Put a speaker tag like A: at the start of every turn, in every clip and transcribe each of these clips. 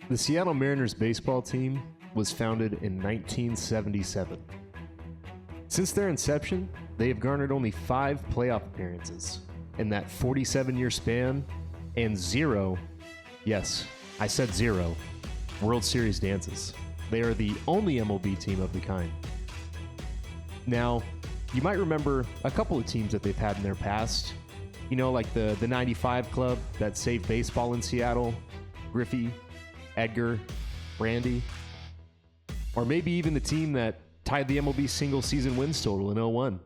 A: The Seattle Mariners baseball team was founded in 1977. Since their inception, they have garnered only 5 playoff appearances in that 47-year span and 0, yes, I said 0, World Series dances. They are the only MLB team of the kind. Now, you might remember a couple of teams that they've had in their past. You know, like the 95 club that saved baseball in Seattle, Griffey, Edgar, Randy, or maybe even the team that tied the MLB single season wins total in 01.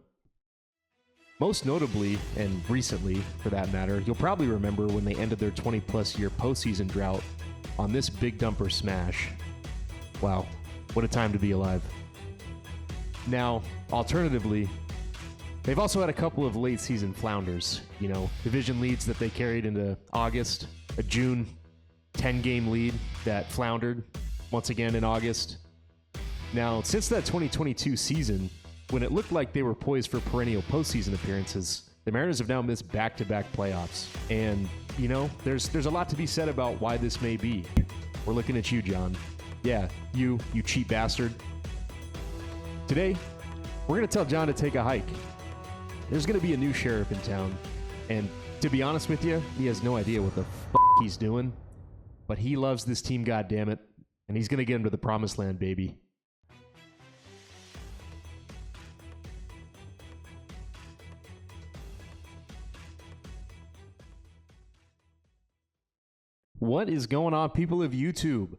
A: Most notably, and recently for that matter, you'll probably remember when they ended their 20-plus year postseason drought on this big dumper smash. Wow, what a time to be alive. Now, alternatively, they've also had a couple of late season flounders, you know, division leads that they carried into August, a June 10-game lead that floundered once again in August. Now, since that 2022 season, when it looked like they were poised for perennial postseason appearances, the Mariners have now missed back-to-back playoffs. And, you know, there's a lot to be said about why this may be. We're looking at you, John. Yeah, you cheap bastard. Today, we're going to tell John to take a hike. There's going to be a new sheriff in town, and to be honest with you, he has no idea what the he's doing, but he loves this team, goddammit, and he's going to get him to the promised land, baby. What is going on, people of YouTube?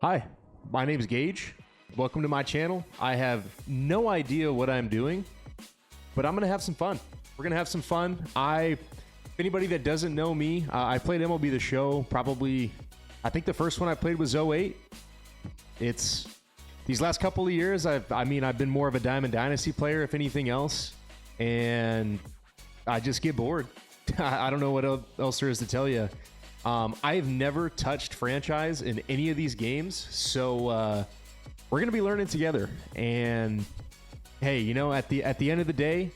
A: Hi, my name is Gage. Welcome to my channel. I have no idea what I'm doing, but I'm going to have some fun. We're going to have some fun. If anybody that doesn't know me, I played MLB The Show probably, I think the first one I played was 08. It's these last couple of years, I've been more of a Diamond Dynasty player, if anything else, and I just get bored. I don't know what else there is to tell you. I've never touched franchise in any of these games, so we're going to be learning together. And hey, you know, at the end of the day,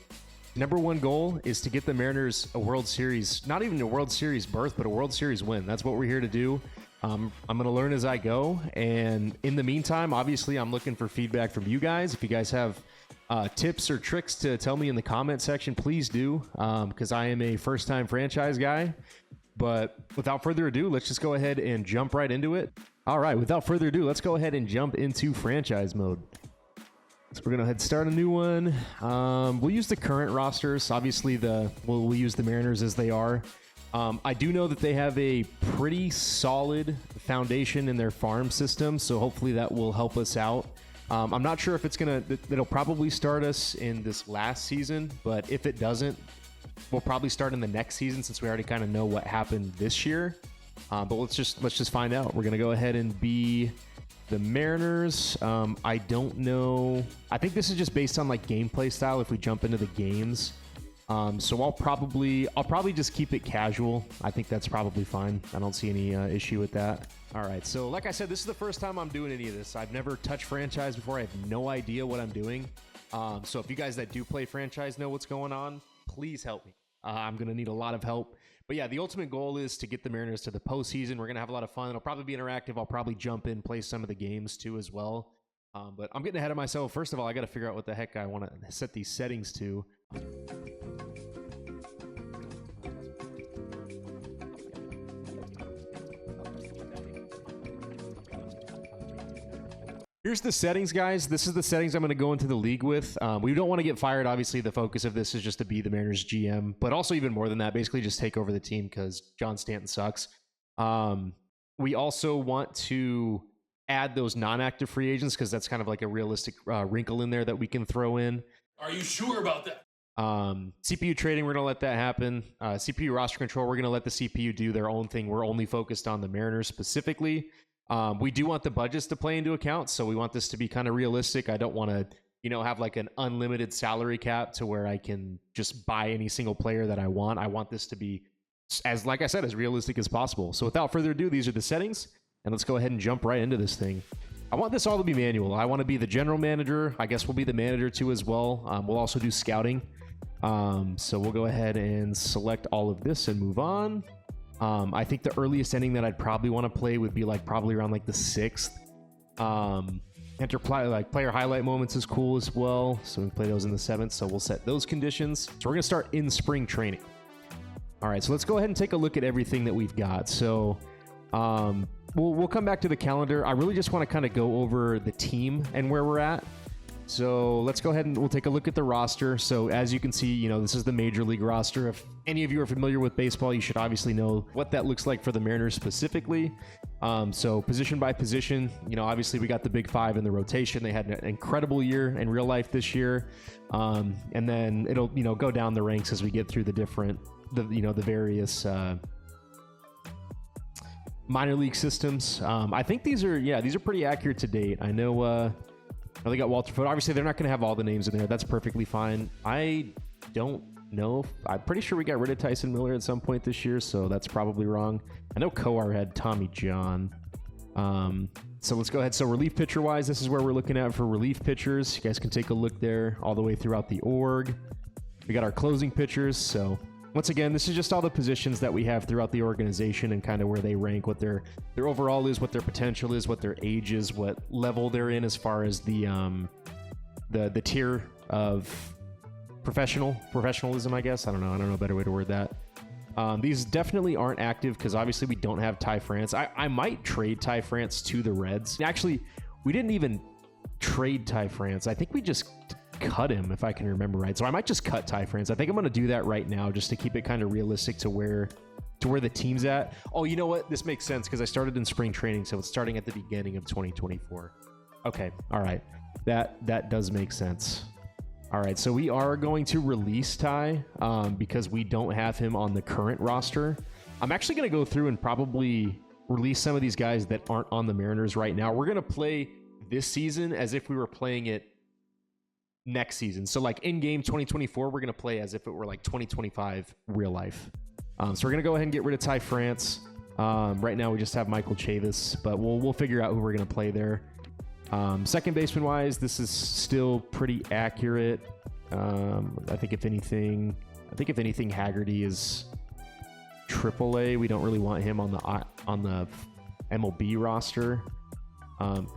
A: number one goal is to get the Mariners a World Series, not even a World Series berth, but a World Series win. That's what we're here to do. I'm going to learn as I go. And in the meantime, obviously, I'm looking for feedback from you guys. If you guys have tips or tricks to tell me in the comment section, please do, because I am a first-time franchise guy. But without further ado, let's just go ahead and jump right into it. All right, without further ado, let's go ahead and jump into franchise mode. So we're going to head start a new one. We'll use the current rosters. Obviously, we'll use the Mariners as they are. I do know that they have a pretty solid foundation in their farm system, so hopefully that will help us out. I'm not sure if it'll probably start us in this last season, but if it doesn't, we'll probably start in the next season since we already kind of know what happened this year. But let's just find out. We're going to go ahead and be the Mariners. I don't know. I think this is just based on like gameplay style if we jump into the games. So I'll probably just keep it casual. I think that's probably fine. I don't see any issue with that. All right. So like I said, this is the first time I'm doing any of this. I've never touched franchise before. I have no idea what I'm doing. So if you guys that do play franchise know what's going on, please help me. I'm going to need a lot of help. But yeah, the ultimate goal is to get the Mariners to the postseason. We're going to have a lot of fun. It'll probably be interactive. I'll probably jump in, play some of the games too as well. But I'm getting ahead of myself. First of all, I got to figure out what the heck I want to set these settings to. Here's the settings, guys. This is the settings I'm going to go into the league with. We don't want to get fired. Obviously, the focus of this is just to be the Mariners GM, but also even more than that, basically just take over the team because John Stanton sucks. We also want to add those non-active free agents because that's kind of like a realistic wrinkle in there that we can throw in.
B: Are you sure about that?
A: CPU trading, we're going to let that happen. CPU roster control, we're going to let the CPU do their own thing. We're only focused on the Mariners specifically. We do want the budgets to play into account, so we want this to be kind of realistic. I don't want to, have like an unlimited salary cap to where I can just buy any single player that I want. I want this to be, like I said, as realistic as possible. So without further ado, these are the settings, and let's go ahead and jump right into this thing. I want this all to be manual. I want to be the general manager. I guess we'll be the manager too as well. We'll also do scouting. So we'll go ahead and select all of this and move on. I think the earliest inning that I'd probably want to play would be like probably around like the 6th. Enter player highlight moments is cool as well, so we can play those in the 7th. So we'll set those conditions. So we're gonna start in spring training. All right, so let's go ahead and take a look at everything that we've got. So we'll come back to the calendar. I really just want to kind of go over the team and where we're at. So let's go ahead and we'll take a look at the roster. So as you can see, you know, this is the major league roster. If any of you are familiar with baseball, you should obviously know what that looks like for the Mariners specifically. So position by position, you know, obviously we got the big 5 in the rotation. They had an incredible year in real life this year. And then it'll, you know, go down the ranks as we get through the various minor league systems. I think these are pretty accurate to date. I know they got Walter Foot. Obviously, they're not going to have all the names in there. That's perfectly fine. I don't know. I'm pretty sure we got rid of Tyson Miller at some point this year, so that's probably wrong. I know Coar had Tommy John. So let's go ahead. So relief pitcher-wise, this is where we're looking at for relief pitchers. You guys can take a look there all the way throughout the org. We got our closing pitchers. So once again, this is just all the positions that we have throughout the organization and kind of where they rank, what their overall is, what their potential is, what their age is, what level they're in as far as the tier of professionalism, I guess. I don't know a better way to word that. These definitely aren't active because obviously we don't have Ty France. I might trade Ty France to the Reds. Actually, we didn't even trade Ty France. I think we just cut him, if I can remember right. So I might just cut Ty France. I think I'm going to do that right now just to keep it kind of realistic to where the team's at. Oh, you know what? This makes sense because I started in spring training, so it's starting at the beginning of 2024. Okay, all right. That does make sense. All right, so we are going to release Ty because we don't have him on the current roster. I'm actually going to go through and probably release some of these guys that aren't on the Mariners right now. We're going to play this season as if we were playing it next season. So like in game 2024, we're going to play as if it were like 2025 real life. So we're going to go ahead and get rid of Ty France. Right now we just have Michael Chavis, but we'll figure out who we're going to play there. Second baseman wise, this is still pretty accurate. I think if anything, Haggerty is AAA. We don't really want him on the MLB roster.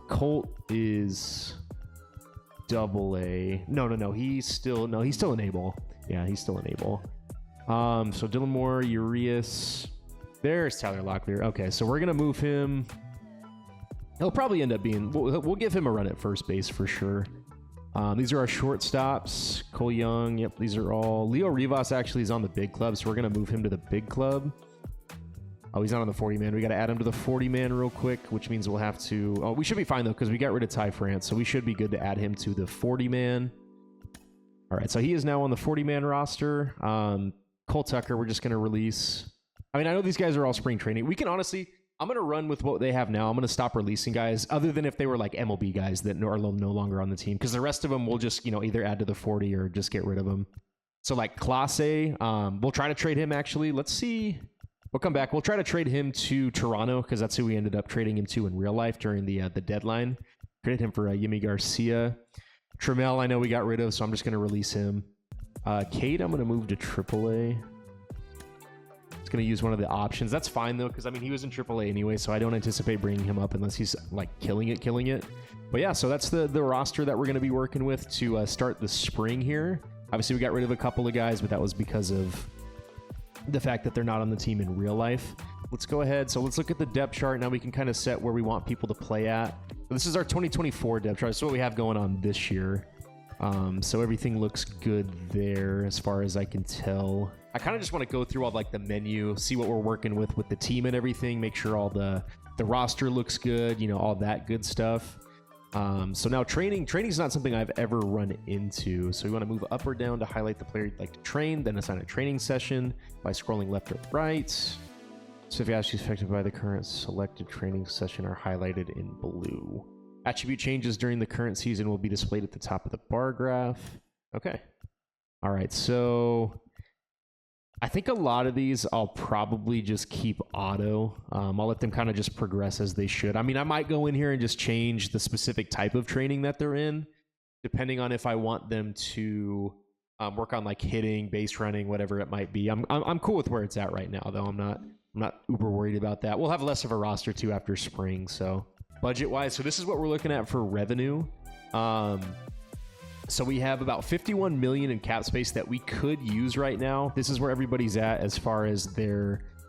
A: Colt is AA. No. He's still an A-ball. Yeah, he's still an A-ball. So Dylan Moore, Urias. There's Tyler Locklear. Okay, so we're gonna move him. He'll probably end up being. We'll give him a run at first base for sure. These are our shortstops. Cole Young. Yep, these are all. Leo Rivas actually is on the big club, so we're gonna move him to the big club. Oh, he's not on the 40-man. We got to add him to the 40-man real quick, which means we'll have to... Oh, we should be fine, though, because we got rid of Ty France, so we should be good to add him to the 40-man. All right, so he is now on the 40-man roster. Cole Tucker, we're just going to release... I mean, I know these guys are all spring training. We can honestly... I'm going to run with what they have now. I'm going to stop releasing guys, other than if they were like MLB guys that are no longer on the team, because the rest of them we'll just, either add to the 40 or just get rid of them. So, like, Clase, we'll try to trade him, actually. Let's see... We'll come back. We'll try to trade him to Toronto because that's who we ended up trading him to in real life during the deadline. Traded him for Yimi Garcia. Trammell, I know we got rid of, so I'm just going to release him. Cade, I'm going to move to AAA. It's going to use one of the options. That's fine, though, because, I mean, he was in AAA anyway, so I don't anticipate bringing him up unless he's, like, killing it. But, yeah, so that's the roster that we're going to be working with to start the spring here. Obviously, we got rid of a couple of guys, but that was because of the fact that they're not on the team in real life. Let's go ahead. So let's look at the depth chart. Now we can kind of set where we want people to play at. This is our 2024 depth chart. This is what we have going on this year. So everything looks good there as far as I can tell. I kind of just want to go through all like the menu, see what we're working with the team and everything, make sure all the roster looks good, all that good stuff. So now training is not something I've ever run into. So we want to move up or down to highlight the player you'd like to train, then assign a training session by scrolling left or right. So if attributes affected by the current selected training session are highlighted in blue. Attribute changes during the current season will be displayed at the top of the bar graph. Okay. All right. So I think a lot of these I'll probably just keep auto. I'll let them kind of just progress as they should. I mean, I might go in here and just change the specific type of training that they're in, depending on if I want them to work on like hitting, base running, whatever it might be. I'm cool with where it's at right now, though. I'm not uber worried about that. We'll have less of a roster too after spring. So budget wise, so this is what we're looking at for revenue. So we have about 51 million in cap space that we could use right now. This is where everybody's at as far as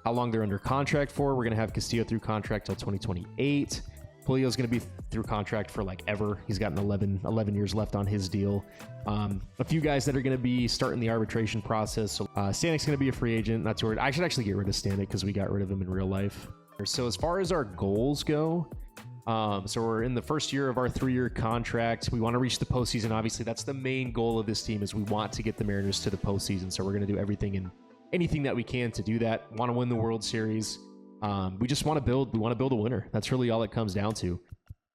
A: how long they're under contract for. We're going to have Castillo through contract till 2028. Julio's going to be through contract for like ever. He's got 11 years left on his deal. A few guys that are going to be starting the arbitration process. So Stanek's going to be a free agent. Not too worried. I should actually get rid of Stanek because we got rid of him in real life. So as far as our goals go, so we're in the first year of our 3-year contract. We want to reach the postseason. Obviously, that's the main goal of this team, is we want to get the Mariners to the postseason. So we're going to do everything and anything that we can to do that. Want to win the World Series. We just want to build. We want to build a winner. That's really all it comes down to.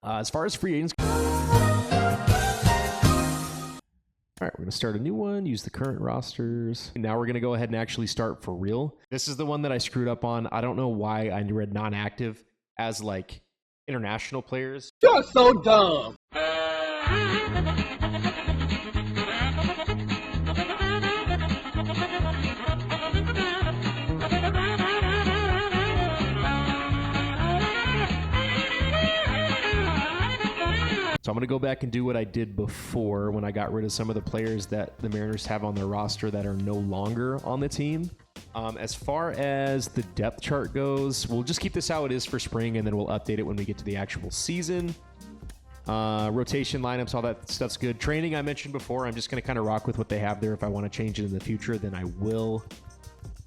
A: As far as free agents, all right, we're going to start a new one. Use the current rosters. Now we're going to go ahead and actually start for real. This is the one that I screwed up on. I don't know why I read non-active as like international players.
B: You're so dumb.
A: So I'm going to go back and do what I did before when I got rid of some of the players that the Mariners have on their roster that are no longer on the team. As far as the depth chart goes, we'll just keep this how it is for spring, and then we'll update it when we get to the actual season. Rotation lineups, all that stuff's good. Training, I mentioned before. I'm just going to kind of rock with what they have there. If I want to change it in the future, then I will.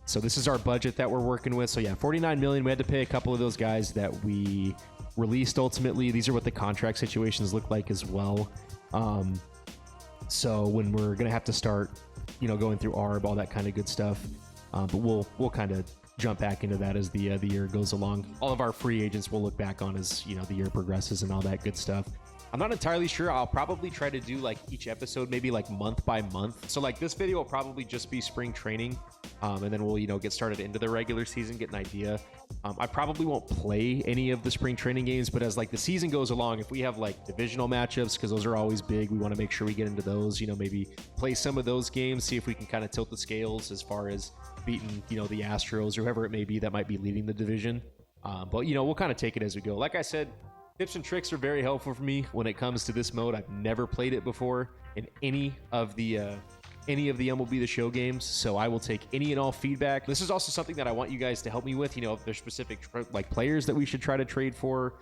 A: So this is our budget that we're working with. So yeah, 49 million. We had to pay a couple of those guys that we released ultimately. These are what the contract situations look like as well. So when we're going to have to start, going through ARB, all that kind of good stuff. But we'll kind of jump back into that as the year goes along. All of our free agents we'll look back on as, the year progresses and all that good stuff. I'm not entirely sure. I'll probably try to do like each episode, maybe like month by month. So like this video will probably just be spring training. And then we'll, get started into the regular season, get an idea. I probably won't play any of the spring training games, but as like the season goes along, if we have like divisional matchups, because those are always big, we want to make sure we get into those, maybe play some of those games, see if we can kind of tilt the scales as far as beating, the Astros or whoever it may be that might be leading the division. But, we'll kind of take it as we go. Like I said, tips and tricks are very helpful for me when it comes to this mode. I've never played it before in any of the MLB The Show games, so I will take any and all feedback. This is also something that I want you guys to help me with. If there's specific like players that we should try to trade for,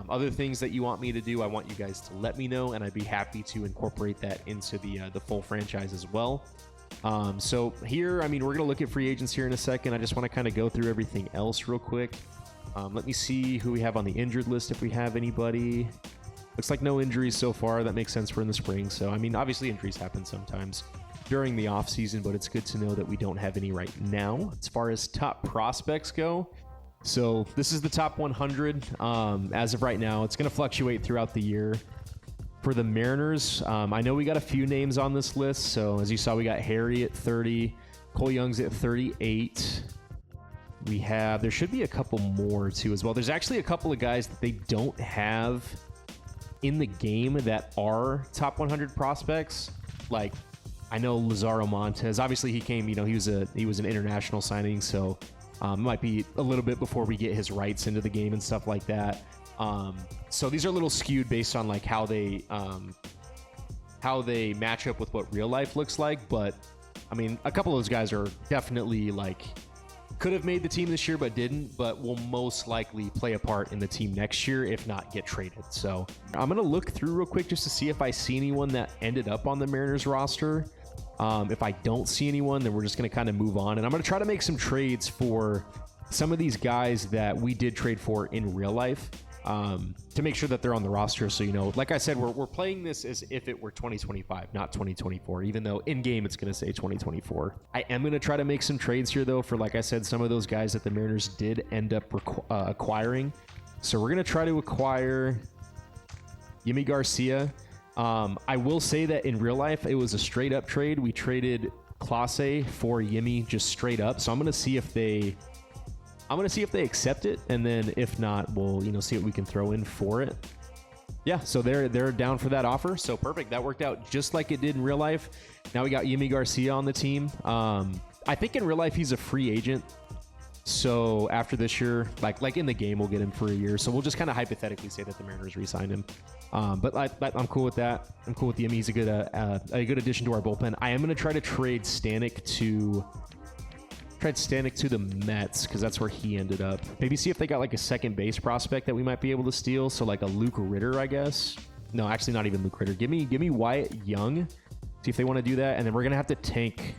A: other things that you want me to do, I want you guys to let me know, and I'd be happy to incorporate that into the full franchise as well. So here, we're going to look at free agents here in a second. I just want to kind of go through everything else real quick. Let me see who we have on the injured list, if we have anybody. Looks like no injuries so far. That makes sense for in the spring. So, obviously injuries happen sometimes during the off season, but it's good to know that we don't have any right now. As far as top prospects go, so this is the top 100 as of right now. It's going to fluctuate throughout the year. For the Mariners, I know we got a few names on this list. So as you saw, we got Harry at 30, Cole Young's at 38. There should be a couple more too as well. There's actually a couple of guys that they don't have in the game that are top 100 prospects. Like, I know Lazaro Montes, obviously he came, he was an international signing, so it might be a little bit before we get his rights into the game and stuff like that. So these are a little skewed based on like how they match up with what real life looks like. But a couple of those guys are definitely like could have made the team this year but didn't, but will most likely play a part in the team next year, if not get traded. So I'm going to look through real quick just to see if I see anyone that ended up on the Mariners roster. If I don't see anyone, then we're just going to kind of move on. And I'm going to try to make some trades for some of these guys that we did trade for in real life to make sure that they're on the roster. So, like I said, we're playing this as if it were 2025, not 2024, even though in game it's going to say 2024. I am going to try to make some trades here, though, for, like I said, some of those guys that the Mariners did end up acquiring. So we're going to try to acquire Yimi Garcia. I will say that in real life, it was a straight up trade. We traded Clase for Yimi just straight up. So I'm going to see if they accept it, and then if not, we'll see what we can throw in for it. Yeah, so they're down for that offer. So perfect. That worked out just like it did in real life. Now we got Yimi Garcia on the team. I think in real life he's a free agent. So after this year, like in the game, we'll get him for a year. So we'll just kind of hypothetically say that the Mariners re-signed him. But I'm cool with that. I'm cool with Yimi. He's a good addition to our bullpen. I am going to try to trade Stanek to the Mets because that's where he ended up. Maybe see if they got like a second base prospect that we might be able to steal. So like a Luke Ritter, I guess. No, actually not even Luke Ritter. Give me Wyatt Young. See if they want to do that. And then we're going to have to tank.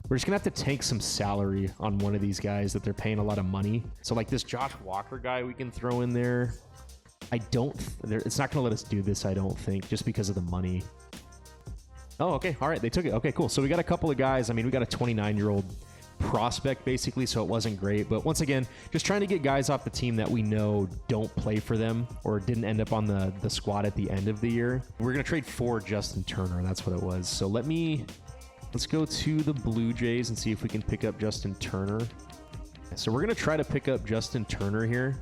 A: We're just going to have to tank some salary on one of these guys that they're paying a lot of money. So like this Josh Walker guy we can throw in there. It's not going to let us do this, I don't think, just because of the money. Oh, okay. All right. They took it. Okay, cool. So we got a couple of guys. I mean, we got a 29-year-old prospect basically, so it wasn't great. But once again, just trying to get guys off the team that we know don't play for them or didn't end up on the squad at the end of the year. We're going to trade for Justin Turner. That's what it was. So let's go to the Blue Jays and see if we can pick up Justin Turner. So we're going to try to pick up Justin Turner here.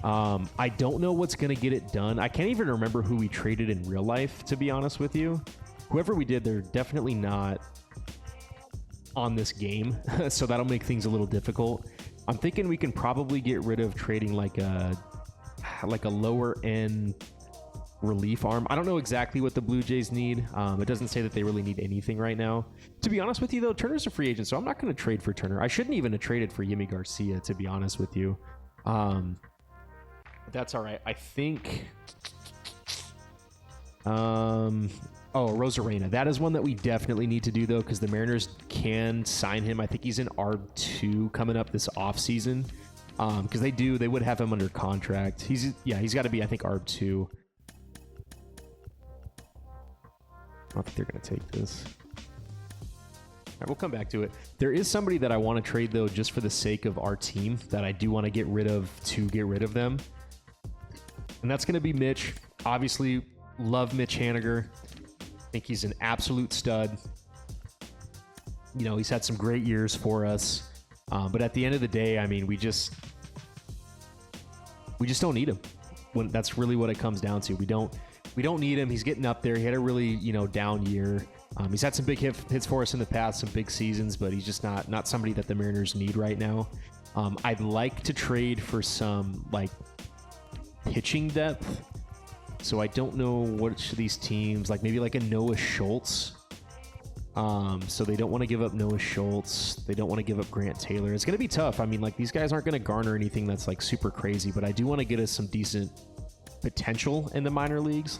A: I don't know what's going to get it done. I can't even remember who we traded in real life, to be honest with you. Whoever we did, they're definitely not on this game. So that'll make things a little difficult. I'm thinking we can probably get rid of trading like a lower end relief arm. I don't know exactly what the Blue Jays need. It doesn't say that they really need anything right now. To be honest with you, though, Turner's a free agent, so I'm not going to trade for Turner. I shouldn't even have traded for Yimi Garcia, to be honest with you. That's all right. I think... Rosarena. That is one that we definitely need to do, though, because the Mariners can sign him. I think he's in ARB2 coming up this offseason. Because they would have him under contract. He's got to be, I think, ARB2. I don't think they're going to take this. All right, we'll come back to it. There is somebody that I want to trade, though, just for the sake of our team that I do want to get rid of them. And that's going to be Mitch. Obviously, love Mitch Haniger. I think he's an absolute stud. You know, he's had some great years for us. But at the end of the day, I mean, we just don't need him. That's really what it comes down to. We don't need him. He's getting up there. He had a really, down year. He's had some big hits for us in the past, some big seasons, but he's just not somebody that the Mariners need right now. I'd like to trade for some pitching depth. So I don't know which of these teams, maybe a Noah Schultz. So they don't want to give up Noah Schultz. They don't want to give up Grant Taylor. It's going to be tough. I mean, these guys aren't going to garner anything that's super crazy, but I do want to get us some decent potential in the minor leagues.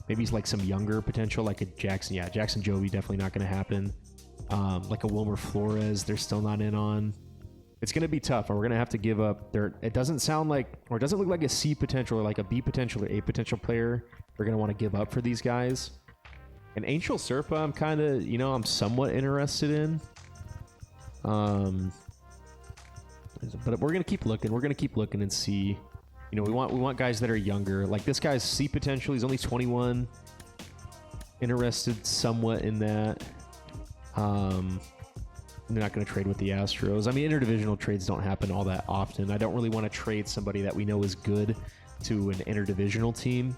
A: Maybe some younger potential, like a Jackson. Yeah, Jackson Joby, definitely not going to happen. Like a Wilmer Flores, they're still not in on. It's going to be tough, and we're going to have to give up. It doesn't sound like, or it doesn't look like a C potential or like a B potential or A potential player we're going to want to give up for these guys. And Angel Serpa, I'm kind of, I'm somewhat interested in. But we're going to keep looking. We're going to keep looking and see. We want guys that are younger. Like this guy's C potential. He's only 21. Interested somewhat in that. They're not going to trade with the Astros. I mean, interdivisional trades don't happen all that often. I don't really want to trade somebody that we know is good to an interdivisional team.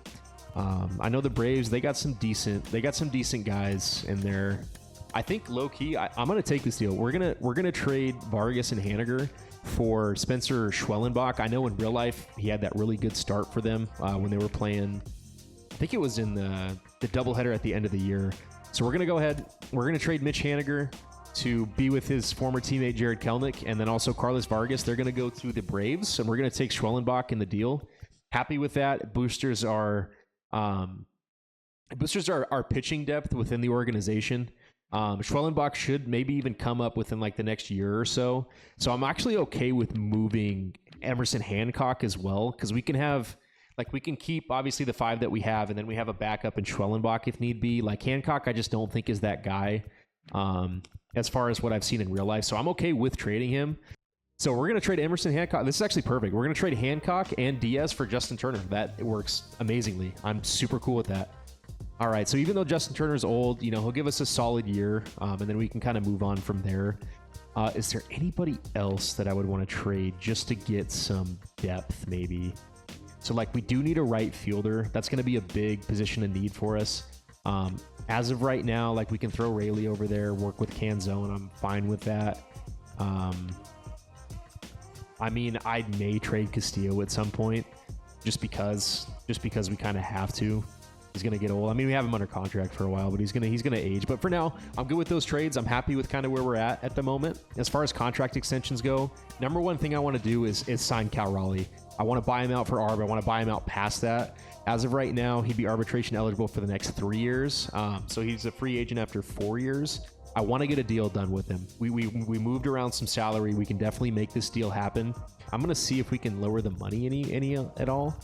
A: I know the Braves, they got some decent guys in there. I think low key, I'm going to take this deal. We're going to trade Vargas and Haniger for Spencer Schwellenbach. I know in real life he had that really good start for them when they were playing. I think it was in the doubleheader at the end of the year. So we're going to go ahead. We're going to trade Mitch Haniger to be with his former teammate Jared Kelenic, and then also Carlos Vargas. They're going to go to the Braves, and we're going to take Schwellenbach in the deal. Happy with that. Boosters our pitching depth within the organization. Schwellenbach should maybe even come up within the next year or so. So I'm actually okay with moving Emerson Hancock as well, because we can have we can keep obviously the 5 that we have, and then we have a backup in Schwellenbach if need be. Hancock, I just don't think is that guy. As far as what I've seen in real life. So I'm okay with trading him. So we're going to trade Emerson Hancock. This is actually perfect. We're going to trade Hancock and Diaz for Justin Turner. That works amazingly. I'm super cool with that. All right. So even though Justin Turner's old, he'll give us a solid year, and then we can kind of move on from there. Is there anybody else that I would want to trade just to get some depth maybe? So like we do need a right fielder. That's going to be a big position of need for us. As of right now, like we can throw Rayleigh over there, work with Canzone. I'm fine with that. I mean, I may trade Castillo at some point just because we kind of have to. He's going to get old. I mean, we have him under contract for a while, but he's going to age. But for now, I'm good with those trades. I'm happy with kind of where we're at the moment. As far as contract extensions go, number one thing I want to do is sign Cal Raleigh. I want to buy him out for ARB. I want to buy him out past that. As of right now, he'd be arbitration eligible for the next 3 years. So he's a free agent after 4 years. I want to get a deal done with him. We moved around some salary. We can definitely make this deal happen. I'm going to see if we can lower the money any at all.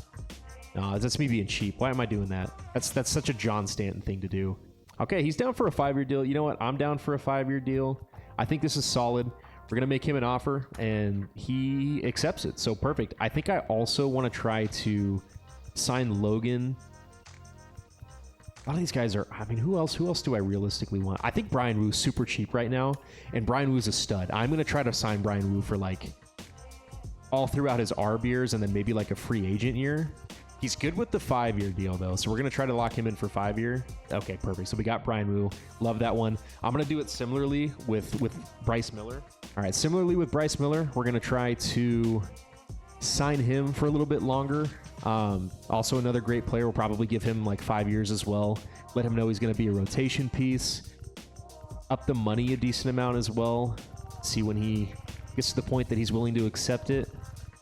A: No, that's me being cheap. Why am I doing that? That's such a John Stanton thing to do. Okay, he's down for a 5-year deal. You know what? I'm down for a 5-year deal. I think this is solid. We're going to make him an offer, and he accepts it. So perfect. I think I also want to try to sign Logan. A lot of these guys are, I mean, who else do I realistically want? I think Brian Woo's super cheap right now, and Brian Woo's a stud. I'm going to try to sign Brian Woo for like all throughout his ARB years and then maybe like a free agent year. He's good with the 5-year deal, though, so we're going to try to lock him in for 5-year. Okay, perfect. So we got Brian Woo. Love that one. I'm going to do it similarly with Bryce Miller. All right, similarly with Bryce Miller, we're going to try to sign him for a little bit longer. Also, another great player. We'll probably give him like 5 years as well. Let him know he's going to be a rotation piece. Up the money a decent amount as well. See when he gets to the point that he's willing to accept it.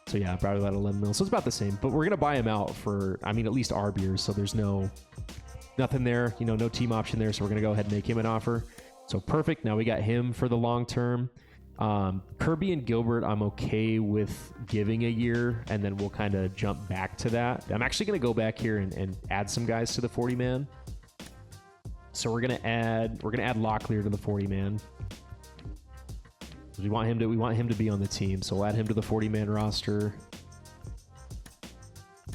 A: So yeah, probably about 11 mil. So it's about the same, but we're going to buy him out for, I mean, at least ARB years. So there's nothing there, you know, no team option there. So we're going to go ahead and make him an offer. So perfect. Now we got him for the long term. Kirby and Gilbert, I'm okay with giving a year, and then we'll kind of jump back to that. I'm actually going to go back here and add some guys to the 40 man. So we're going to add Locklear to the 40 man. We want him to be on the team, so we'll add him to the 40-man roster.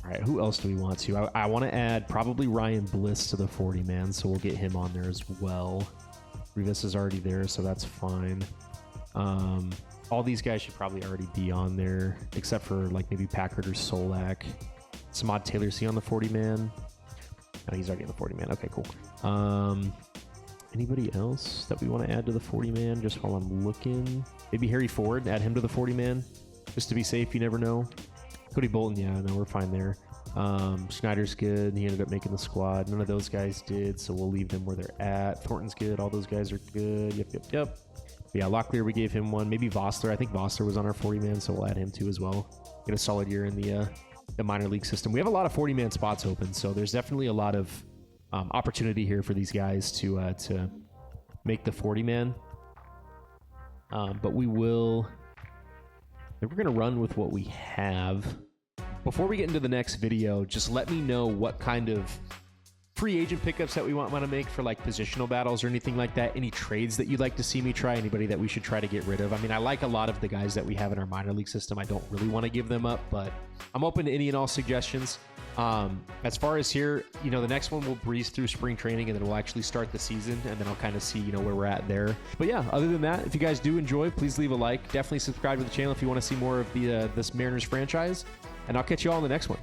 A: All right, who else do we want to? I want to add probably Ryan Bliss to the 40-man, so we'll get him on there as well. Rivas is already there, so that's fine. All these guys should probably already be on there, except for like maybe Packard or Solak. Samad Taylor, see on the 40-man? No, he's already on the 40-man. Okay, cool. Anybody else that we want to add to the 40-man just while I'm looking? Maybe Harry Ford, add him to the 40-man just to be safe. You never know. Cody Bolton, yeah, no, we're fine there. Schneider's good. He ended up making the squad. None of those guys did, so we'll leave them where they're at. Thornton's good. All those guys are good. Yep. But yeah, Locklear, we gave him one. Maybe Vossler. I think Vossler was on our 40-man, so we'll add him too as well. Get a solid year in the minor league system. We have a lot of 40-man spots open, so there's definitely a lot of opportunity here for these guys to make the 40-man. But we're going to run with what we have. Before we get into the next video, just let me know what kind of free agent pickups that we want to make for like positional battles or anything like that. Any trades that you'd like to see me try, anybody that we should try to get rid of. I mean, I like a lot of the guys that we have in our minor league system. I don't really want to give them up, but I'm open to any and all suggestions. As far as here, you know, the next one we'll breeze through spring training and then we'll actually start the season, and then I'll kind of see, you know, where we're at there. But yeah, other than that, if you guys do enjoy, please leave a like. Definitely subscribe to the channel if you want to see more of this Mariners franchise, and I'll catch you all in the next one.